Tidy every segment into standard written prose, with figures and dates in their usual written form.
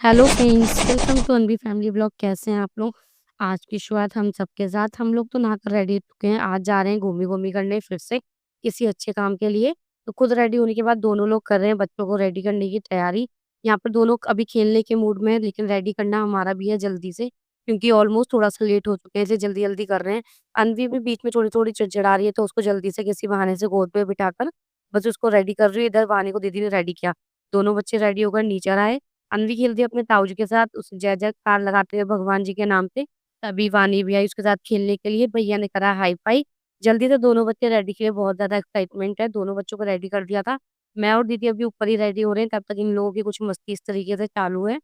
Hello friends, welcome to अनबी family blog. कैसे हैं आप लोग? आज की शुरुआत हम सबके साथ। हम लोग तो नहाकर रेडी हो चुके हैं। आज जा रहे हैं घूमी-घूमी करने फिर से किसी अच्छे काम के लिए। तो खुद रेडी होने के बाद दोनों लोग कर रहे हैं बच्चों को रेडी करने की तैयारी। यहाँ पर दोनों अभी खेलने के मूड में हैं, लेकिन रेडी करना हमारा भी है जल्दी से, क्योंकि ऑलमोस्ट थोड़ा-सा लेट हो चुके हैं, इसलिए जल्दी-जल्दी कर रहे हैं। अनवी भी बीच में थोड़ी-थोड़ी चिड़चिड़ा रही है, तो उसको जल्दी से किसी बहाने से गोद पे बिठाकर बस उसको रेडी कर रही हूँ। इधर वानी को दीदी ने रेडी किया। दोनों बच्चे रेडी होकर नीचे आए। अनवी खेलती है अपने ताऊ जी के साथ, उस जय-जयकार लगाते हुए भगवान जी के नाम पे। तभी वानी भी आई उसके साथ खेलने के लिए, भैया ने करा हाई-फाई। जल्दी से दोनों बच्चे रेडी किए, बहुत ज़्यादा एक्साइटमेंट है, दोनों बच्चों को रेडी कर दिया था। मैं और दीदी अभी ऊपर ही रेडी हो रहे हैं, तब तक इन लोगों की कुछ मस्ती इस तरीके से चालू है।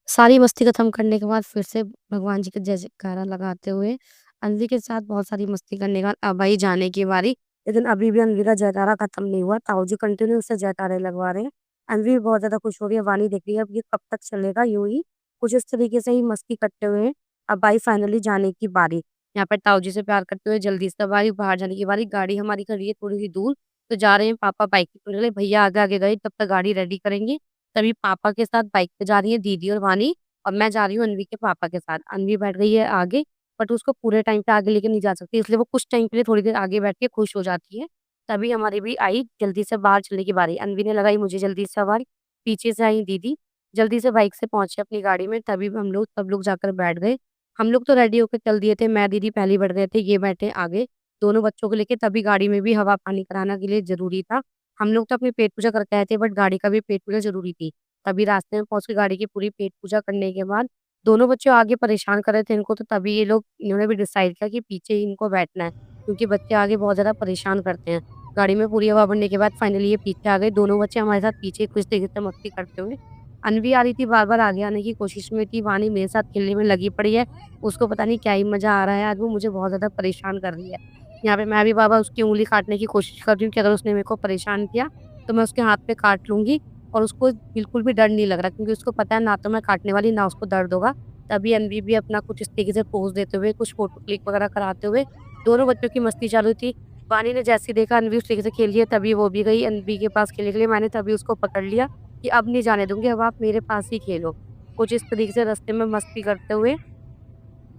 सारी मस्ती खत्म करने के बाद फिर से भगवान जी का जय-जयकारा लगाते हुए अनवी के साथ बहुत सारी मस्ती करने के बाद अब आई जाने की बारी। लेकिन अभी भी अनवी का जयकारा खत्म नहीं हुआ, ताऊ जी कंटिन्यू उससे जयकारे लगवा रहे हैं। अनवी भी बहुत ज़्यादा खुश हो रही है, वानी देख रही है अब ये कब तक चलेगा यूँ ही। कुछ इस तरीके से ही मस्ती करते हुए अब आई फाइनली जाने की बारी। यहाँ पर ताऊ जी से प्यार करते हुए जल्दी से अब आई बाहर जाने की बारी। गाड़ी हमारी खड़ी है थोड़ी-सी दूर, तो जा रहे हैं पापा बाइक पे निकले, भैया आगे-आगे गए, तब तक गाड़ी रेडी करेंगे। तभी पापा के साथ बाइक पे जा रही है दीदी और वानी, और मैं जा रही हूँ अनवी के पापा के साथ। अनवी बैठ गई है आगे, बट उसको पूरे टाइम पे आगे लेके नहीं जा सकती, इसलिए वो कुछ टाइम के लिए थोड़ी देर आगे बैठ के खुश हो जाती है। तभी हमारी भी आई जल्दी से बाहर चलने की बारी। अनवी ने लगाई मुझे जल्दी से सवारी, पीछे से आई दीदी। जल्दी से बाइक से पहुँचे अपनी गाड़ी में, तभी हम लोग सब लोग जाकर बैठ गए। हम लोग तो रेडी होके चल दिए थे, मैं दीदी पहले ही बैठ गए थे, ये बैठे आगे, दोनों बच्चों को लेके। तभी गाड़ी में भी हवा-पानी कराना के लिए ज़रूरी था। हम लोग तो अपनी पेट पूजा करके आए थे, बट गाड़ी का भी पेट पूजा ज़रूरी थी। तभी रास्ते में पहुँच के गाड़ी की पूरी पेट पूजा करने के बाद दोनों बच्चे आगे परेशान कर रहे थे इनको, तो तभी इन्होंने भी डिसाइड किया कि पीछे ही इनको बैठना है, क्योंकि बच्चे आगे बहुत ज़्यादा परेशान करते हैं। गाड़ी में पूरी हवा भरने के बाद फाइनली ये पीछे आ गए, दोनों बच्चे हमारे साथ पीछे कुछ देर से मस्ती करते हुए। अनवी आ रही थी, बार-बार आगे आने की कोशिश में थी, वानी मेरे साथ खेलने में लगी पड़ी है। उसको पता नहीं क्या ही मज़ा आ रहा है, आज वो मुझे बहुत ज़्यादा परेशान कर रही है। यहाँ पे मैं भी बार-बार उसकी उँगली काटने की कोशिश कर रही हूँ कि अगर उसने मेरे को परेशान किया, तो मैं उसके हाथ पे काट लूँगी। और उसको बिल्कुल भी डर नहीं लग रहा, क्योंकि उसको पता है ना तो मैं काटने वाली, ना उसको दर्द होगा। तभी अनवी भी अपना कुछ इस तरीके से पोज़ देते हुए, कुछ फ़ोटो क्लिक वगैरह कराते हुए, दोनों बच्चों की मस्ती चालू थी। वानी ने जैसे ही देखा अनवी उस तरीके से खेल रही है, तभी वो भी गई अनवी के पास खेलने के लिए। मैंने तभी उसको पकड़ लिया कि अब नहीं जाने दूँगी, अब आप मेरे पास ही खेलो। कुछ इस तरीके से रास्ते में मस्ती करते हुए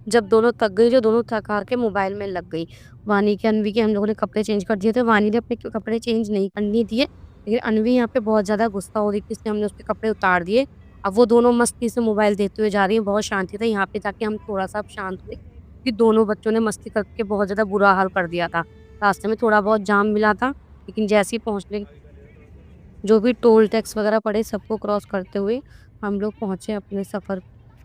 जब दोनों थक गई, जो दोनों थक-हार के मोबाइल में लग गई। वानी के, अनवी के हम लोगों ने कपड़े चेंज कर दिए थे। वानी ने अपने कपड़े चेंज नहीं करने दिए, लेकिन अनवी यहाँ पे बहुत ज़्यादा गुस्सा हो रही थी, इसलिए हमने उसके कपड़े उतार दिए। अब वो दोनों मस्ती से मोबाइल देखते हुए जा रही हैं, बहुत शांति से। यहाँ पे जाके हम थोड़ा-सा अब शांत हुए, कि दोनों बच्चों ने मस्ती करके बहुत ज़्यादा बुरा हाल कर दिया था। रास्ते में थोड़ा बहुत जाम मिला था, लेकिन जैसे ही पहुँचने जो भी टोल टैक्स वगैरह पड़े, सबको क्रॉस करते हुए हम लोग पहुँचे अपने सफ़र।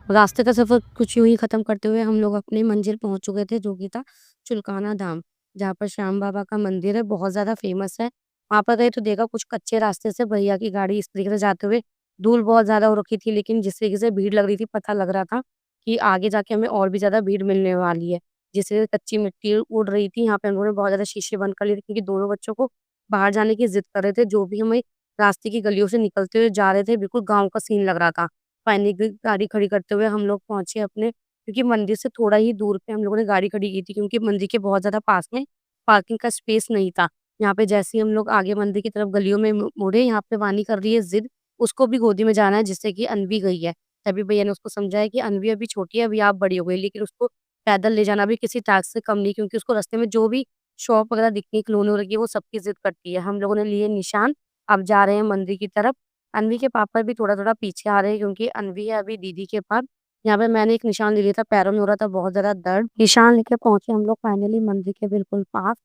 रास्ते का सफ़र कुछ यूँ ही ख़त्म करते हुए हम लोग अपनी मंज़िल पहुँच चुके थे, जो कि था चुलकाना धाम, जहाँ पर श्याम बाबा का मंदिर है, बहुत ज़्यादा फ़ेमस है। वहाँ पर गए तो देखा कुछ कच्चे रास्ते से भैया की गाड़ी इस तरीके से जाते हुए, धूल बहुत ज़्यादा हो रखी थी, लेकिन जिस तरीके से भीड़ लग रही थी, पता लग रहा था कि आगे जाके हमें और भी ज़्यादा भीड़ मिलने वाली है। जिस तरह से कच्ची मिट्टी उड़ रही थी, यहाँ पे हम लोगों ने बहुत ज़्यादा शीशे बंद कर लिए थे, क्योंकि दोनों बच्चों को बाहर जाने की ज़िद कर रहे थे। जो भी हमें रास्ते की गलियों से निकलते हुए जा रहे थे, बिल्कुल गाँव का सीन लग रहा था। फाइनली गाड़ी खड़ी करते हुए हम लोग पहुँचे अपने, क्योंकि मंदिर से थोड़ा ही दूर पे हम लोगों ने गाड़ी खड़ी की थी, क्योंकि मंदिर के बहुत ज़्यादा पास में पार्किंग का स्पेस नहीं था। यहाँ पे जैसे ही हम लोग आगे मंदिर की तरफ गलियों में मुड़े, यहाँ पे वानी कर रही है ज़िद, उसको भी गोदी में जाना है, जिससे कि अनवी गई है। तभी भैया ने उसको समझाया कि अनवी अभी छोटी है, अभी आप बड़ी हो गई, लेकिन उसको पैदल ले जाना भी किसी टास्क से कम नहीं, क्योंकि उसको रास्ते में जो भी शॉप वगैरह दिखनी, खिलौने वगैरह की, वो सबकी ज़िद करती है। हम लोगों ने लिए निशान, अब जा रहे हैं मंदिर की तरफ। अनवी के पापा भी थोड़ा-थोड़ा पीछे आ रहे हैं, क्योंकि अनवी है अभी दीदी के पास। यहाँ पे मैंने एक निशान ले लिया था, पैरों में हो रहा था बहुत ज़्यादा दर्द। निशान लेके पहुँचे हम लोग फाइनली मंदिर के बिल्कुल पास।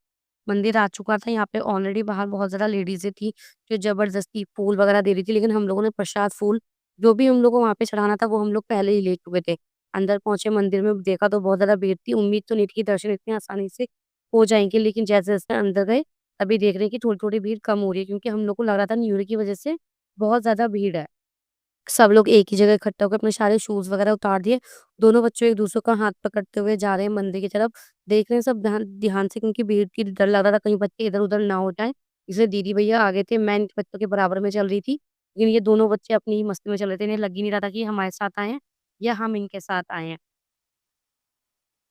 मंदिर आ चुका था, यहाँ पे ऑलरेडी बाहर बहुत ज़्यादा लेडीज़ें थी, जो ज़बरदस्ती फूल वगैरह दे रही थी, लेकिन हम लोगों ने प्रसाद फूल जो भी हम लोग को वहाँ पे चढ़ाना था, वो हम लोग पहले ही ले चुके थे। अंदर पहुँचे मंदिर में, देखा तो बहुत ज़्यादा भीड़ थी, उम्मीद तो नहीं थी कि दर्शन इतनी आसानी से हो जाएँगे, लेकिन जैसे-जैसे अंदर गए, तभी देख रहे हैं कि थोड़ी-थोड़ी भीड़ कम हो रही है, क्योंकि हम लोग को लग रहा था न्यू ईयर की वजह से बहुत ज़्यादा भीड़ है। सब लोग एक ही जगह इकट्ठा होकर अपने सारे शूज़ वगैरह उतार दिए। दोनों बच्चों एक-दूसरे का हाथ पकड़ते हुए जा रहे हैं मंदिर की तरफ। देख रहे हैं सब ध्यान ध्यान से, क्योंकि भीड़ की डर लग रहा था कहीं बच्चे इधर-उधर ना हो जाएँ। इसलिए दीदी भैया आगे थे, मैं इन बच्चों के बराबर में चल रही थी। लेकिन ये दोनों बच्चे अपनी ही मस्ती में चल रहे थे। इन्हें लग ही नहीं रहा था कि ये हमारे साथ आए हैं या हम इनके साथ आए हैं।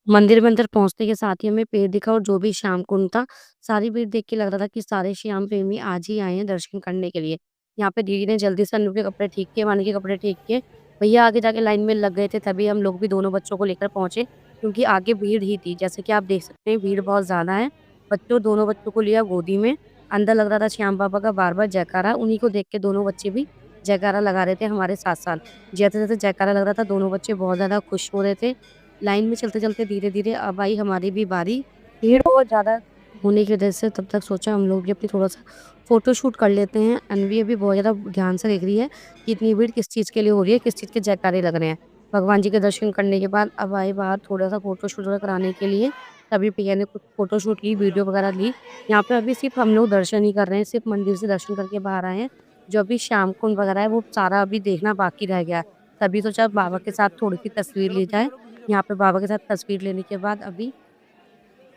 मंदिर में अंदर पहुँचने के साथ ही हमें पेड़ दिखा, और जो भी श्याम कुंड था, सारी भीड़ देख के लग रहा था कि सारे श्याम प्रेमी आज ही आए हैं दर्शन करने के लिए। यहाँ पे दीदी ने जल्दी से अनु के कपड़े ठीक किए, वानी के कपड़े ठीक किए। भैया आगे जाके लाइन में लग गए थे, तभी हम लोग भी दोनों बच्चों को लेकर पहुँचे, क्योंकि आगे भीड़ ही थी। जैसे कि आप देख सकते हैं, भीड़ बहुत ज़्यादा है। दोनों बच्चों को लिया गोदी में, अंदर लग रहा था श्याम बाबा का बार-बार जयकारा, उन्हीं को देख के दोनों बच्चे भी जयकारा लगा रहे थे हमारे साथ-साथ। जैसे-जैसे जयकारा लग रहा था, दोनों बच्चे बहुत ज़्यादा खुश हो रहे थे। लाइन में चलते-चलते धीरे-धीरे अब आई हमारी भी बारी। भीड़ बहुत ज़्यादा होने की वजह से तब तक सोचा हम लोग भी अपनी थोड़ा-सा फ़ोटोशूट कर लेते हैं। अन्वी अभी बहुत ज़्यादा ध्यान से देख रही है कि इतनी भीड़ किस चीज़ के लिए हो रही है, किस चीज़ के जयकारे लग रहे हैं। भगवान जी के दर्शन करने के बाद अब आए बाहर थोड़ा-सा फ़ोटोशूट वगैरह कराने के लिए। तभी भैया ने कुछ फ़ोटोशूट ली, वीडियो वगैरह ली। यहाँ पे अभी सिर्फ़ हम लोग दर्शन ही कर रहे हैं, सिर्फ़ मंदिर से दर्शन करके बाहर आए हैं। जो अभी श्याम कुंड वगैरह है, वो सारा अभी देखना बाकी रह गया है। तभी सोचा बाबा के साथ थोड़ी-सी तस्वीर ली जाए। यहाँ पे बाबा के साथ तस्वीर लेने के बाद अभी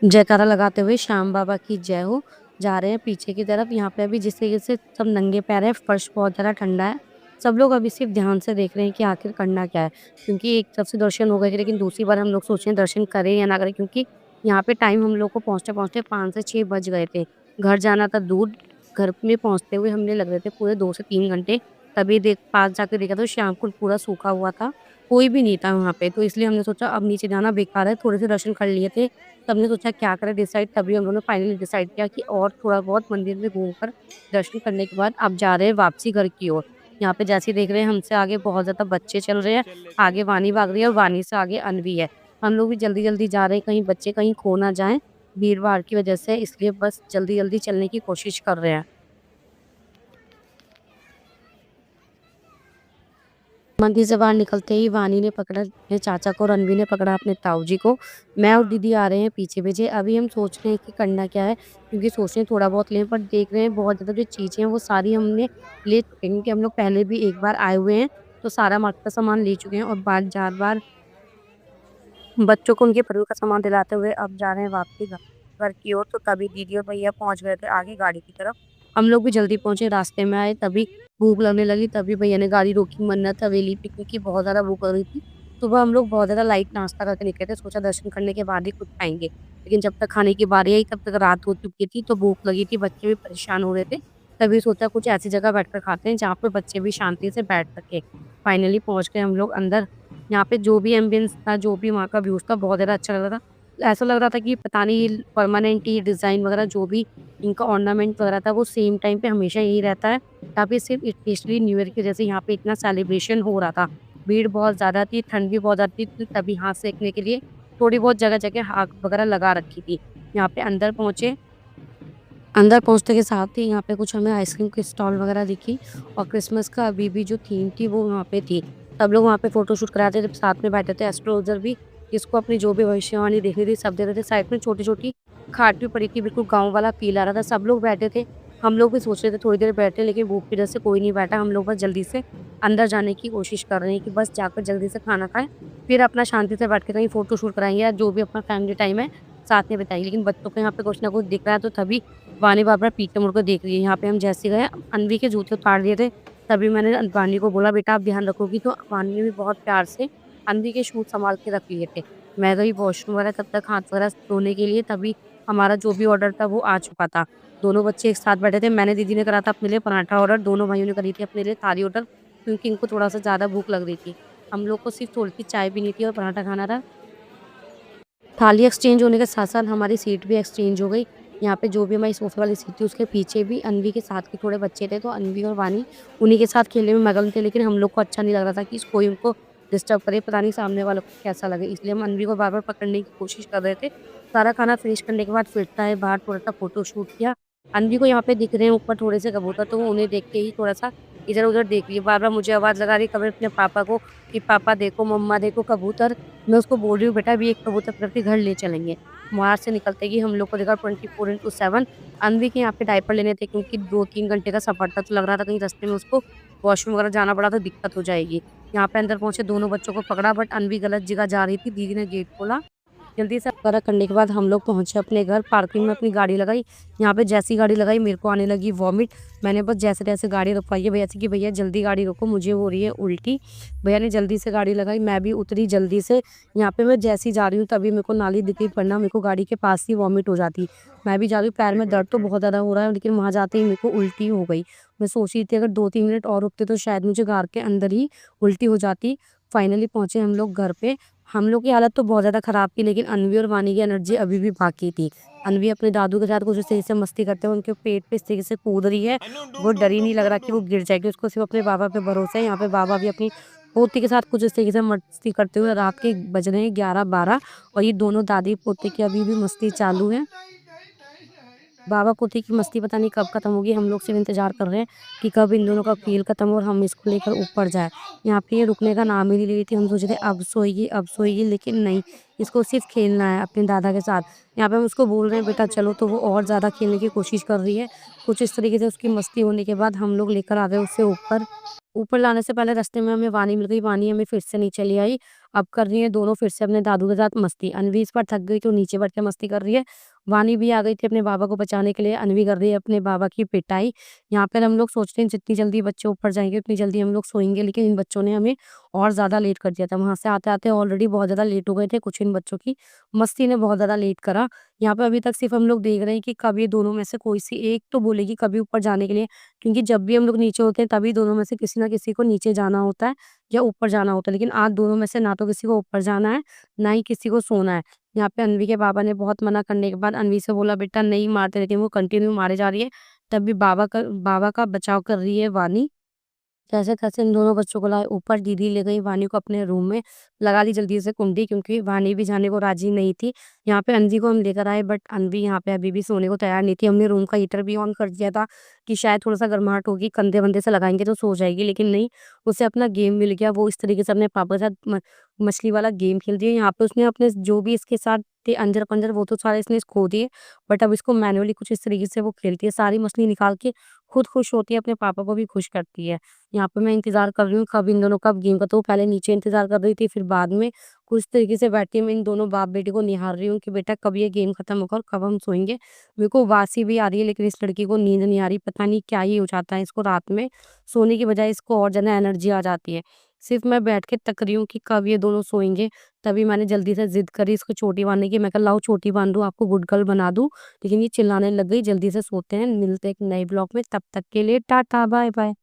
जयकारा लगाते हुए श्याम बाबा की जय हो जा रहे हैं पीछे की तरफ। यहाँ पे अभी जिस तरीके से सब नंगे पैर हैं, फर्श बहुत ज़्यादा ठंडा है। सब लोग अभी सिर्फ ध्यान से देख रहे हैं कि आखिर करना क्या है, क्योंकि एक तरफ से दर्शन हो गए थे, लेकिन दूसरी बार हम लोग सोच रहे हैं दर्शन करें या ना करें, क्योंकि यहाँ पे टाइम हम लोग को पहुँचते-पहुँचते 5 से 6 बज गए थे। घर जाना था दूर, घर में पहुँचते हुए हमने लग रहे थे पूरे 2 से 3 घंटे। तभी पास जाके देखा तो श्याम कुंड पूरा सूखा हुआ था, कोई भी नहीं था वहाँ पे। तो इसलिए हमने सोचा अब नीचे जाना बेकार है, थोड़े से दर्शन कर लिए थे। सबने सोचा क्या करें डिसाइड, तभी हम लोगों ने फाइनली डिसाइड किया कि और थोड़ा बहुत मंदिर में घूमकर दर्शन करने के बाद अब जा रहे हैं वापसी घर की ओर। यहाँ पे जैसे ही देख रहे हैं हमसे आगे बहुत ज़्यादा बच्चे चल रहे हैं, आगे वानी भाग रही है और वानी से आगे अनवी है। हम लोग भी जल्दी-जल्दी जा रहे हैं, कहीं बच्चे कहीं खो ना जाएँ, भीड़-भाड़ की वजह से, इसलिए बस जल्दी-जल्दी चलने की कोशिश कर रहे हैं। मंदिर से बाहर निकलते ही वानी ने पकड़ा अपने चाचा को और रणवी ने पकड़ा अपने ताऊ जी को। मैं और दीदी आ रहे हैं पीछे-पीछे। अभी हम सोच रहे हैं कि करना क्या है, क्योंकि सोच रहे हैं थोड़ा बहुत लें, पर देख रहे हैं बहुत ज़्यादा जो चीज़ें हैं वो सारी हमने ले चुके हैं, क्योंकि हम लोग पहले भी एक बार आए हुए हैं, तो सारा मार्केट का सामान ले चुके हैं और बार बच्चों को उनके फ़िज़ूल का सामान दिलाते हुए अब जा रहे हैं वापसी घर की ओर। तो तभी दीदी और भैया पहुँच गए थे आगे गाड़ी की तरफ। हम लोग भी जल्दी पहुँचे, रास्ते में आए तभी भूख लगने लगी, तभी भैया ने गाड़ी रोकी मन्नत हवेली पे, क्योंकि बहुत ज़्यादा भूख लग रही थी। सुबह हम लोग बहुत ज़्यादा लाइट नाश्ता करके निकले थे, सोचा दर्शन करने के बाद ही कुछ खाएँगे। लेकिन जब तक खाने की बारी आई तब तक रात हो चुकी थी, तो भूख लगी थी, बच्चे भी परेशान हो रहे थे। तभी सोचा कुछ ऐसी जगह बैठकर खाते हैं जहाँ पर बच्चे भी शांति से बैठ सकें। फाइनली पहुँच गए हम लोग अंदर। यहाँ पे जो भी एम्बियंस था, जो भी वहाँ का व्यूज़ था, बहुत ज़्यादा अच्छा लग रहा था। ऐसा लग रहा था कि पता नहीं परमानेंट ही डिज़ाइन वगैरह जो भी इनका ऑर्नामेंट वगैरह था, वो सेम टाइम पे हमेशा यही रहता है। यहाँ पे सिर्फ़ स्पेशली न्यू ईयर की वजह से यहाँ पे इतना सेलिब्रेशन हो रहा था। भीड़ बहुत ज़्यादा थी, ठंड भी बहुत ज़्यादा थी, तो तभी हाथ सेकने के लिए थोड़ी बहुत जगह-जगह आग वगैरह लगा रखी थी। यहाँ पे अंदर पहुँचे, अंदर पहुँचते के साथ ही यहाँ पे कुछ हमें आइसक्रीम की स्टॉल वगैरह दिखी और क्रिसमस का अभी भी जो थीम थी वो वहाँ पे थी। सब लोग वहाँ पे फ़ोटोशूट करा रहे थे, साथ में बैठे थे एस्ट्रोलॉजर भी, जिसको अपनी जो भी भविष्यवाणी देखनी थी सब दे रहे थे। साइड में छोटी-छोटी खाट भी पड़ी थी, बिल्कुल गाँव वाला फ़ील आ रहा था। सब लोग बैठे थे, हम लोग भी सोच रहे थे थोड़ी देर बैठे, लेकिन भूख की वजह से कोई नहीं बैठा। हम लोग बस जल्दी से अंदर जाने की कोशिश कर रहे हैं कि बस जाकर जल्दी से खाना खाएँ, फिर अपना शांति से बैठ के कहीं फ़ोटोशूट कराएँगे या जो भी अपना फैमिली टाइम है साथ में बिताएँगे। लेकिन बच्चों को यहाँ पे कुछ ना कुछ दिख रहा है, तो तभी वानी बार-बार पीछे मुड़कर देख रही है। यहाँ पे हम जैसे गए, अन्वी के जूते उतार दिए थे, तभी मैंने वानी को बोला, "बेटा आप ध्यान रखोगी?" तो वानी ने भी बहुत प्यार से अन्वी के शूज़ सँभाल के रख लिए थे। मैं गई वॉशरूम वगैरह, तब तक हाथ वगैरह धोने के लिए, तभी हमारा जो भी ऑर्डर था वो आ चुका था। दोनों बच्चे एक साथ बैठे थे। मैंने दीदी ने करा था अपने लिए पराठा ऑर्डर, दोनों भाइयों ने करी थी अपने लिए थाली ऑर्डर, क्योंकि इनको थोड़ा-सा ज़्यादा भूख लग रही थी। हम लोग को सिर्फ़ थोड़ी-सी चाय पीनी थी और पराठा खाना था। थाली एक्सचेंज होने के साथ-साथ हमारी सीट भी एक्सचेंज हो गई। यहाँ पे जो भी हमारी सोफ़े वाली सीट थी उसके पीछे भी अन्वी के साथ के थोड़े बच्चे थे, तो अन्वी और वानी उन्हीं के साथ खेलने में मगन थे, लेकिन हम लोग को अच्छा नहीं लग रहा था कि कोई उनको डिस्टर्ब करे, पता नहीं सामने वालों को कैसा लगे, इसलिए हम अन्वी को बार-बार पकड़ने की कोशिश कर रहे थे। सारा खाना फिनिश करने के बाद फिरता है बाहर, थोड़ा-सा फ़ोटो शूट किया। अन्वी को यहाँ पे दिख रहे हैं ऊपर थोड़े से कबूतर, तो वो उन्हें देख के ही थोड़ा-सा इधर-उधर देख रही है। बार-बार मुझे आवाज़ लगा रही है कभी अपने पापा को कि पापा देखो, मम्मा देखो कबूतर। मैं उसको बोल रही हूँ, बेटा अभी एक कबूतर पकड़ के घर ले चलेंगे। वहाँ से निकलते ही हम लोग को देखा 24/7 अन्वी के यहाँ पे डायपर लेने थे, क्योंकि 2-3 घंटे का सफ़र था, तो लग रहा था कहीं रास्ते में उसको वॉशरूम वगैरह जाना पड़ा तो दिक्कत हो जाएगी। यहाँ पे अंदर पहुँचे, दोनों बच्चों को पकड़ा, बट अन्वी गलत जगह जा रही थी। दीदी ने गेट खोला, जल्दी से वगैरह करने के बाद हम लोग पहुँचे अपने घर, पार्किंग में अपनी गाड़ी लगाई। यहाँ पे जैसी गाड़ी लगाई मेरे को आने लगी वॉमिट। मैंने बस जैसे-तैसे गाड़ी रुकवाई है भैया से कि भैया जल्दी गाड़ी रोको, मुझे हो रही है उल्टी। भैया ने जल्दी से गाड़ी लगाई, मैं भी उतरी जल्दी से। यहाँ पे मैं जैसे ही जा रही हूँ तभी मेरे को नाली दिख गई, वरना मेरे को गाड़ी के पास ही वॉमिट हो जाती। मैं भी जा रही हूँ, पैर में दर्द तो बहुत ज़्यादा हो रहा है, लेकिन वहाँ जाते ही मेरे को उल्टी हो गई। मैं सोच रही थी अगर 2-3 मिनट और रुकते तो शायद मुझे कार के अंदर ही उल्टी हो जाती। फाइनली पहुँचे हम लोग घर पे। हम लोग की हालत तो बहुत ज़्यादा ख़राब थी, लेकिन अनवी और वानी की एनर्जी अभी भी बाकी थी। अनवी अपने दादू के साथ कुछ इस तरीके से मस्ती करते हुए उनके पेट पे इस तरीके से कूद रही है। वो डर ही नहीं लग रहा कि वो गिर जाएगी, उसको सिर्फ़ अपने बाबा पे भरोसा है। यहाँ पे बाबा भी अपनी पोती के साथ कुछ इस तरीके से मस्ती करते हुए रात के बज रहे हैं 11-12 और ये दोनों दादी-पोते की अभी भी मस्ती चालू है। बाबा पोते की मस्ती पता नहीं कब खत्म होगी, हम लोग सिर्फ़ इंतज़ार कर रहे हैं कि कब इन दोनों का खेल खत्म हो और हम इसको लेकर ऊपर जाएँ। यहाँ पे ये रुकने का नाम ही नहीं ले रही थी, हम सोच रहे थे अब सोएगी, लेकिन नहीं, इसको सिर्फ़ खेलना है अपने दादा के साथ। यहाँ पे हम उसको बोल रहे हैं बेटा चलो, तो वो और ज़्यादा खेलने की कोशिश कर रही है। कुछ इस तरीके से उसकी मस्ती होने के बाद हम लोग लेकर आ गए उसे ऊपर। ऊपर लाने से पहले रास्ते में हमें वानी मिल गई, वानी हमें फिर से नीचे ले आई। अब कर रही हैं दोनों फिर से अपने दादू के साथ मस्ती। अनवी इस बार थक गई तो नीचे बैठ के मस्ती कर रही है। वानी भी आ गई थी अपने बाबा को बचाने के लिए, अनवी कर रही है अपने बाबा की पिटाई। यहाँ पर हम लोग सोचते हैं जितनी जल्दी बच्चे ऊपर जाएँगे उतनी जल्दी हम लोग सोएँगे, लेकिन इन बच्चों ने हमें और ज़्यादा लेट कर दिया था। वहाँ से आते-आते ऑलरेडी बहुत ज़्यादा लेट हो गए थे, कुछ इन बच्चों की मस्ती ने बहुत ज़्यादा लेट करा। यहाँ पे अभी तक सिर्फ़ हम लोग देख रहे हैं कि कब ये दोनों में से कोई सी एक तो बोलेगी कभी ऊपर जाने के लिए, क्योंकि जब भी हम लोग नीचे होते हैं तभी दोनों में से किसी न किसी को नीचे जाना होता है या ऊपर जाना होता है। लेकिन आज दोनों में से ना तो किसी को ऊपर जाना है, ना ही किसी को सोना है। यहाँ पे अनवी के बाबा ने बहुत मना करने के बाद अनवी से बोला बेटा नहीं मारते, लेकिन वो कंटिन्यू मारे जा रही है। तब भी बाबा का बचाव कर रही है वानी। जैसे-तैसे इन दोनों बच्चों को लाए ऊपर, दीदी ले गई वानी को अपने रूम में, लगा दी जल्दी से कुंडी क्योंकि वानी भी जाने को राज़ी नहीं थी। यहाँ पे अनवी को हम लेकर आए, बट अनवी यहाँ पे अभी भी सोने को तैयार नहीं थी। हमने रूम का हीटर भी ऑन कर दिया था कि शायद थोड़ा-सा गर्माहट होगी, कंधे-वंधे से लगाएँगे तो सो जाएगी, लेकिन नहीं, उसे अपना गेम मिल गया। वो इस तरीके से अपने पापा के साथ मछली वाला गेम खेल रही है। यहाँ पे उसने अपने जो भी इसके साथ थे अंजर-पंजर वो तो सारे इसने खो दिए, बट अब इसको मैनुअली कुछ इस तरीके से वो खेलती है, सारी मछली निकाल के खुद खुश होती है, अपने पापा को भी खुश करती है। यहाँ पे मैं इंतज़ार कर रही हूँ कब इन दोनों का अब गेम खत्म हो। पहले नीचे इंतज़ार कर रही थी, फिर बाद में कुछ तरीके से बैठ के मैं इन दोनों बाप-बेटे को निहार रही हूँ कि बेटा कब ये गेम खत्म होगा और कब हम सोएँगे। मेरे को उबासी भी आ रही है, लेकिन इस लड़की को नींद नहीं आ रही, पता नहीं क्या ही हो जाता है इसको रात में, सोने की बजाय इसको और ज़्यादा एनर्जी आ जाती है। सिर्फ़ मैं बैठ के तक रही हूँ कि कब ये दोनों सोएँगे, तभी मैंने जल्दी से ज़िद करी इसको चोटी बाँधने की। मैं कहा लाओ चोटी बाँध दूँ, आपको गुड गर्ल बना दूँ, लेकिन ये चिल्लाने लग गई। जल्दी से सोते हैं, मिलते हैं एक नए ब्लॉग में, तब तक के लिए टाटा बाय-बाय।